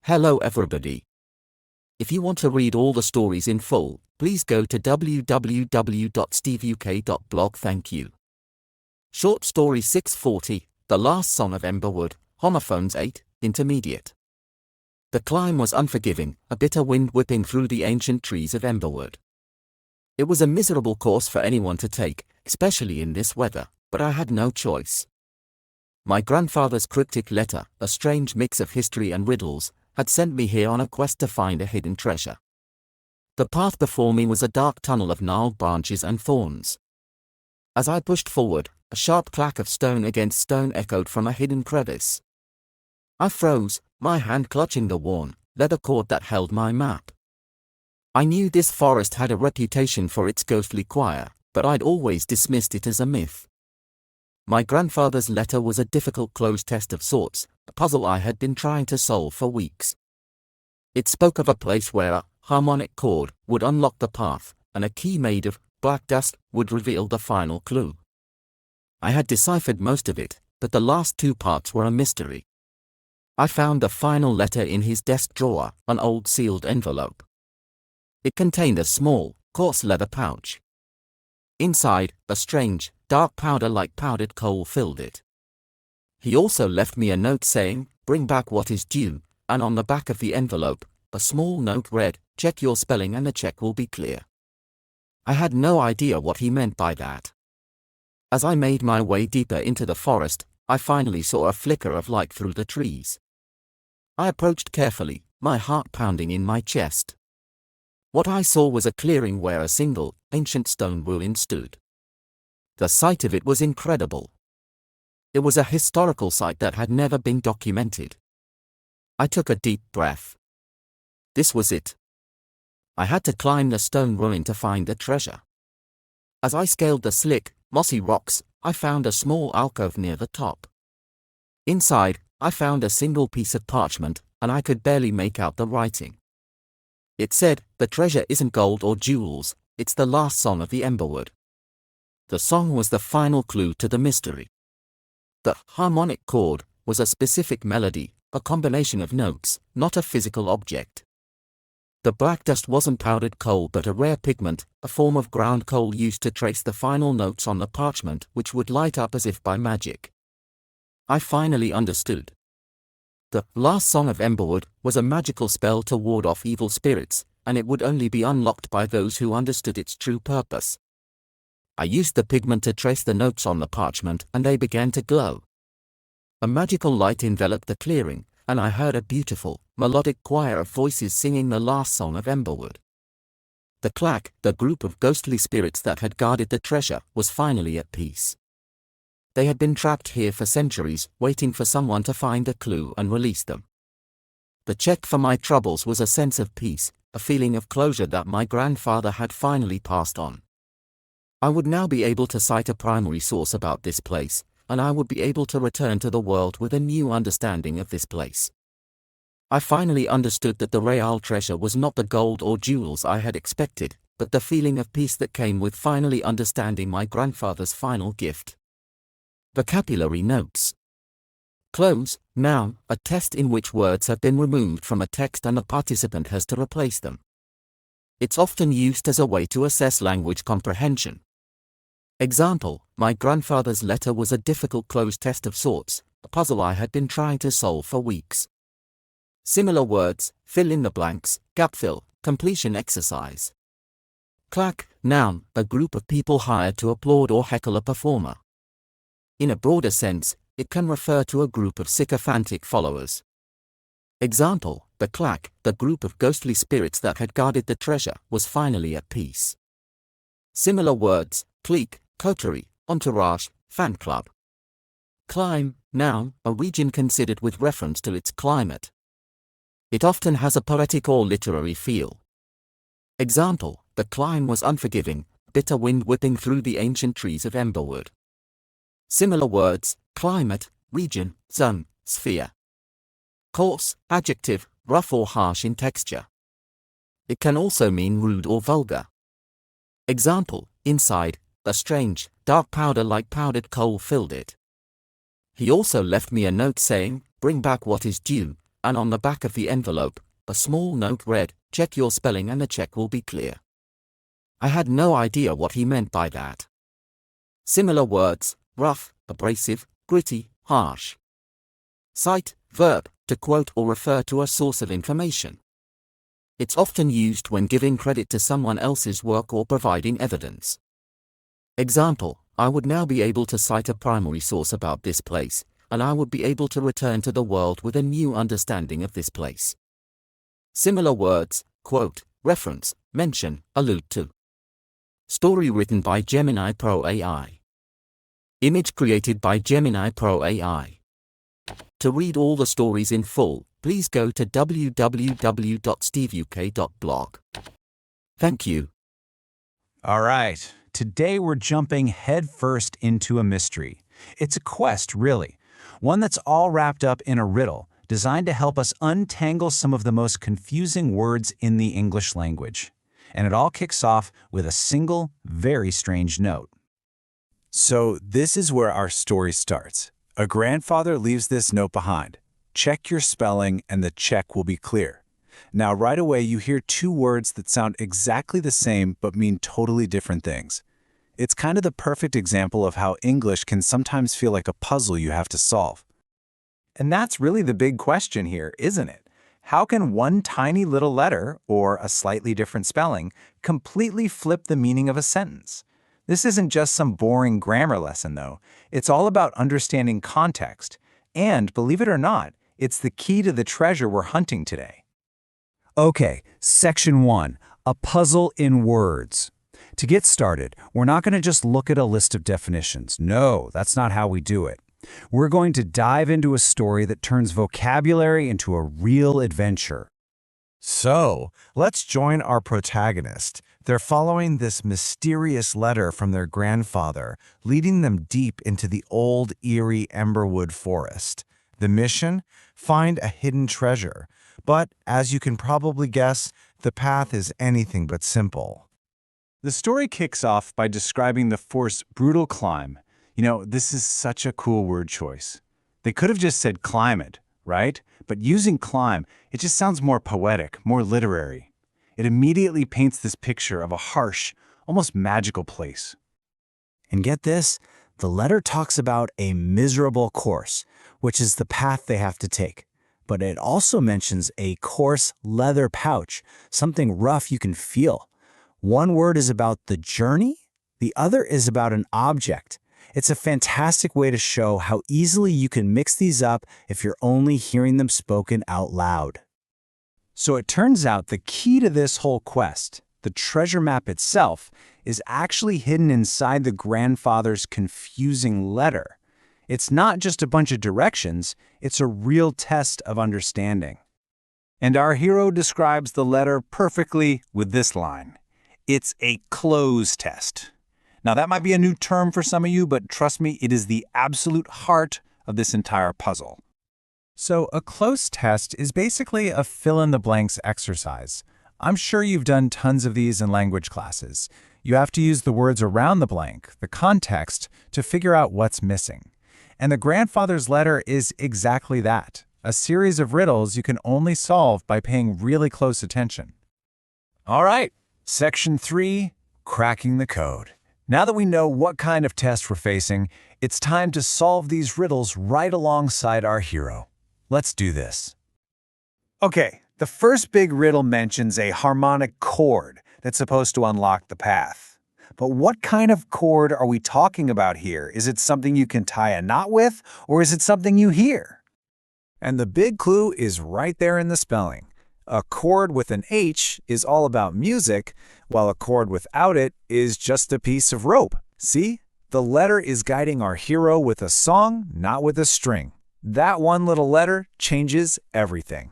Hello everybody. If you want to read all the stories in full, please go to www.steveuk.blog. Thank you. Short story 640, The Last Song of Emberwood, Homophones 8, Intermediate. The climb was unforgiving, a bitter wind whipping through the ancient trees of Emberwood. It was a miserable course for anyone to take, especially in this weather, but I had no choice. My grandfather's cryptic letter, a strange mix of history and riddles, had sent me here on a quest to find a hidden treasure. The path before me was a dark tunnel of gnarled branches and thorns. As I pushed forward, a sharp clack of stone against stone echoed from a hidden crevice. I froze, my hand clutching the worn, leather cord that held my map. I knew this forest had a reputation for its ghostly choir, but I'd always dismissed it as a myth. My grandfather's letter was a difficult cloze test of sorts, a puzzle I had been trying to solve for weeks. It spoke of a place where a harmonic chord would unlock the path, and a key made of black dust would reveal the final clue. I had deciphered most of it, but the last two parts were a mystery. I found the final letter in his desk drawer, an old sealed envelope. It contained a small, coarse leather pouch. Inside, a strange, dark powder like powdered coal filled it. He also left me a note saying, "Bring back what is due," and on the back of the envelope, a small note read, "Check your spelling and the check will be clear." I had no idea what he meant by that. As I made my way deeper into the forest, I finally saw a flicker of light through the trees. I approached carefully, my heart pounding in my chest. What I saw was a clearing where a single, ancient stone ruin stood. The sight of it was incredible. It was a historical site that had never been documented. I took a deep breath. This was it. I had to climb the stone ruin to find the treasure. As I scaled the slick, mossy rocks, I found a small alcove near the top. Inside, I found a single piece of parchment, and I could barely make out the writing. It said, "The treasure isn't gold or jewels, it's the last song of the Emberwood." The song was the final clue to the mystery. The harmonic chord was a specific melody, a combination of notes, not a physical object. The black dust wasn't powdered coal but a rare pigment, a form of ground coal used to trace the final notes on the parchment which would light up as if by magic. I finally understood. The last song of Emberwood was a magical spell to ward off evil spirits, and it would only be unlocked by those who understood its true purpose. I used the pigment to trace the notes on the parchment and they began to glow. A magical light enveloped the clearing, and I heard a beautiful, melodic choir of voices singing the last song of Emberwood. The clack, the group of ghostly spirits that had guarded the treasure, was finally at peace. They had been trapped here for centuries, waiting for someone to find a clue and release them. The check for my troubles was a sense of peace, a feeling of closure that my grandfather had finally passed on. I would now be able to cite a primary source about this place, and I would be able to return to the world with a new understanding of this place. I finally understood that the real treasure was not the gold or jewels I had expected, but the feeling of peace that came with finally understanding my grandfather's final gift. Vocabulary notes. Cloze, noun, a test in which words have been removed from a text and the participant has to replace them. It's often used as a way to assess language comprehension. Example, my grandfather's letter was a difficult cloze test of sorts, a puzzle I had been trying to solve for weeks. Similar words, fill in the blanks, gap fill, completion exercise. Clack, noun, a group of people hired to applaud or heckle a performer. In a broader sense, it can refer to a group of sycophantic followers. Example, the clack, the group of ghostly spirits that had guarded the treasure, was finally at peace. Similar words, clique, coterie, entourage, fan club. Clime, noun, a region considered with reference to its climate. It often has a poetic or literary feel. Example, the clime was unforgiving, bitter wind whipping through the ancient trees of Emberwood. Similar words, climate, region, zone, sphere. Coarse, adjective, rough or harsh in texture. It can also mean rude or vulgar. Example, inside, a strange, dark powder like powdered coal filled it. He also left me a note saying, "Bring back what is due," and on the back of the envelope, a small note read, "Check your spelling and the check will be clear." I had no idea what he meant by that. Similar words: rough, abrasive, gritty, harsh. Cite, verb, to quote or refer to a source of information. It's often used when giving credit to someone else's work or providing evidence. Example: I would now be able to cite a primary source about this place, and I would be able to return to the world with a new understanding of this place. Similar words: quote, reference, mention, allude to. Story written by Gemini Pro AI. Image created by Gemini Pro AI. To read all the stories in full, please go to www.steveuk.blog. Thank you. All right, today we're jumping headfirst into a mystery. It's a quest, really, one that's all wrapped up in a riddle, designed to help us untangle some of the most confusing words in the English language. And it all kicks off with a single, very strange note. So this is where our story starts. A grandfather leaves this note behind. Check your spelling and the check will be clear. Now right away you hear two words that sound exactly the same but mean totally different things. It's kind of the perfect example of how English can sometimes feel like a puzzle you have to solve. And that's really the big question here, isn't it? How can one tiny little letter, or a slightly different spelling, completely flip the meaning of a sentence? This isn't just some boring grammar lesson, though. It's all about understanding context. And, believe it or not, it's the key to the treasure we're hunting today. Okay, Section 1, a puzzle in words. To get started, we're not going to just look at a list of definitions. No, that's not how we do it. We're going to dive into a story that turns vocabulary into a real adventure. So, let's join our protagonist. They're following this mysterious letter from their grandfather, leading them deep into the old, eerie Emberwood forest. The mission? Find a hidden treasure. But, as you can probably guess, the path is anything but simple. The story kicks off by describing the forest's brutal climb. You know, this is such a cool word choice. They could have just said climate, right? But using clime, it just sounds more poetic, more literary. It immediately paints this picture of a harsh, almost magical place. And get this, the letter talks about a miserable course, which is the path they have to take. But it also mentions a coarse leather pouch, something rough you can feel. One word is about the journey, the other is about an object. It's a fantastic way to show how easily you can mix these up if you're only hearing them spoken out loud. So it turns out the key to this whole quest, the treasure map itself, is actually hidden inside the grandfather's confusing letter. It's not just a bunch of directions, it's a real test of understanding. And our hero describes the letter perfectly with this line. It's a cloze test. Now that might be a new term for some of you, but trust me, it is the absolute heart of this entire puzzle. So a cloze test is basically a fill-in-the-blanks exercise. I'm sure you've done tons of these in language classes. You have to use the words around the blank, the context, to figure out what's missing. And the grandfather's letter is exactly that, a series of riddles you can only solve by paying really close attention. All right, Section 3, cracking the code. Now that we know what kind of test we're facing, it's time to solve these riddles right alongside our hero. Let's do this. Okay, the first big riddle mentions a harmonic chord that's supposed to unlock the path. But what kind of chord are we talking about here? Is it something you can tie a knot with, or is it something you hear? And the big clue is right there in the spelling. A chord with an H is all about music, while a chord without it is just a piece of rope. See? The letter is guiding our hero with a song, not with a string. That one little letter changes everything.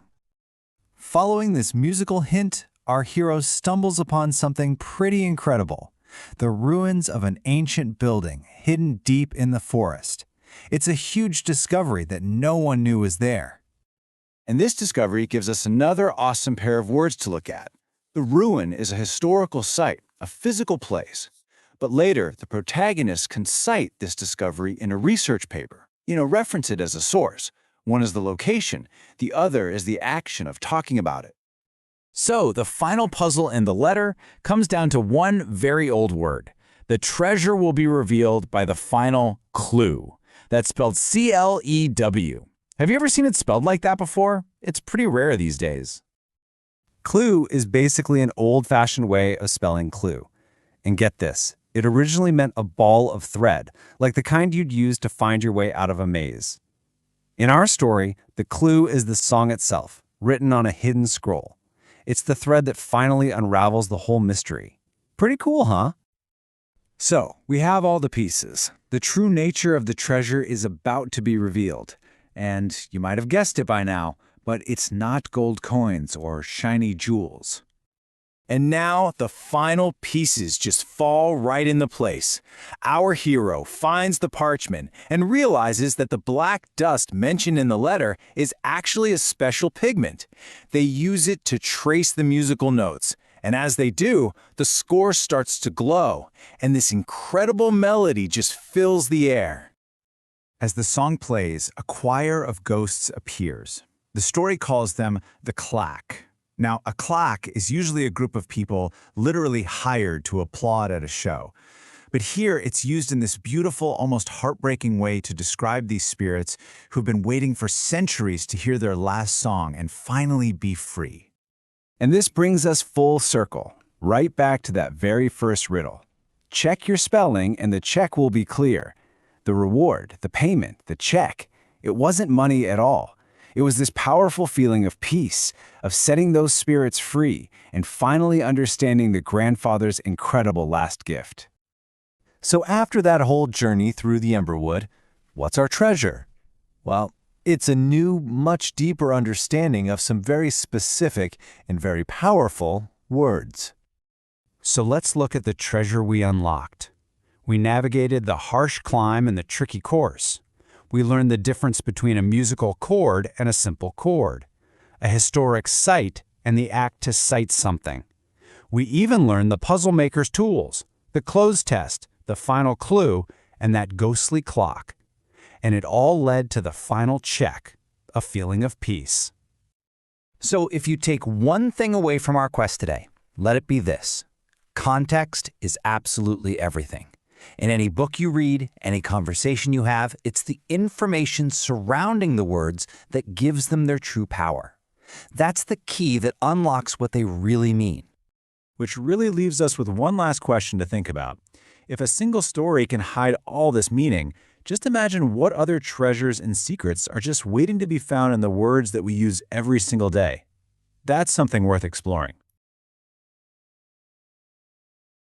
Following this musical hint, our hero stumbles upon something pretty incredible. The ruins of an ancient building hidden deep in the forest. It's a huge discovery that no one knew was there. And this discovery gives us another awesome pair of words to look at. The ruin is a historical site, a physical place. But later, the protagonist can cite this discovery in a research paper, reference it as a source, One is the location, the other is the action of talking about it. So the final puzzle in the letter comes down to one very old word. The treasure will be revealed by the final clue. That's spelled C-L-E-W. Have you ever seen it spelled like that before? It's pretty rare these days. Clue is basically an old-fashioned way of spelling clue. And get this, it originally meant a ball of thread, like the kind you'd use to find your way out of a maze. In our story, the clue is the song itself, written on a hidden scroll. It's the thread that finally unravels the whole mystery. Pretty cool, huh? So, we have all the pieces. The true nature of the treasure is about to be revealed. And you might have guessed it by now, but it's not gold coins or shiny jewels. And now the final pieces just fall right into place. Our hero finds the parchment and realizes that the black dust mentioned in the letter is actually a special pigment. They use it to trace the musical notes, and as they do, the score starts to glow, and this incredible melody just fills the air. As the song plays, a choir of ghosts appears. The story calls them the clack. Now, a clack is usually a group of people literally hired to applaud at a show. But here it's used in this beautiful, almost heartbreaking way to describe these spirits who've been waiting for centuries to hear their last song and finally be free. And this brings us full circle, right back to that very first riddle. Check your spelling and the check will be clear. The reward, the payment, the check, it wasn't money at all. It was this powerful feeling of peace, of setting those spirits free, and finally understanding the grandfather's incredible last gift. So after that whole journey through the Emberwood, what's our treasure? Well, it's a new, much deeper understanding of some very specific and very powerful words. So let's look at the treasure we unlocked. We navigated the harsh clime and the tricky coarse. We learned the difference between a musical chord and a simple chord, a historic site and the act to cite something. We even learned the puzzle maker's tools, the cloze test, the final clue, and that ghostly clock. And it all led to the final check, a feeling of peace. So if you take one thing away from our quest today, let it be this. Context is absolutely everything. In any book you read, any conversation you have, it's the information surrounding the words that gives them their true power. That's the key that unlocks what they really mean. Which really leaves us with one last question to think about. If a single story can hide all this meaning, just imagine what other treasures and secrets are just waiting to be found in the words that we use every single day. That's something worth exploring.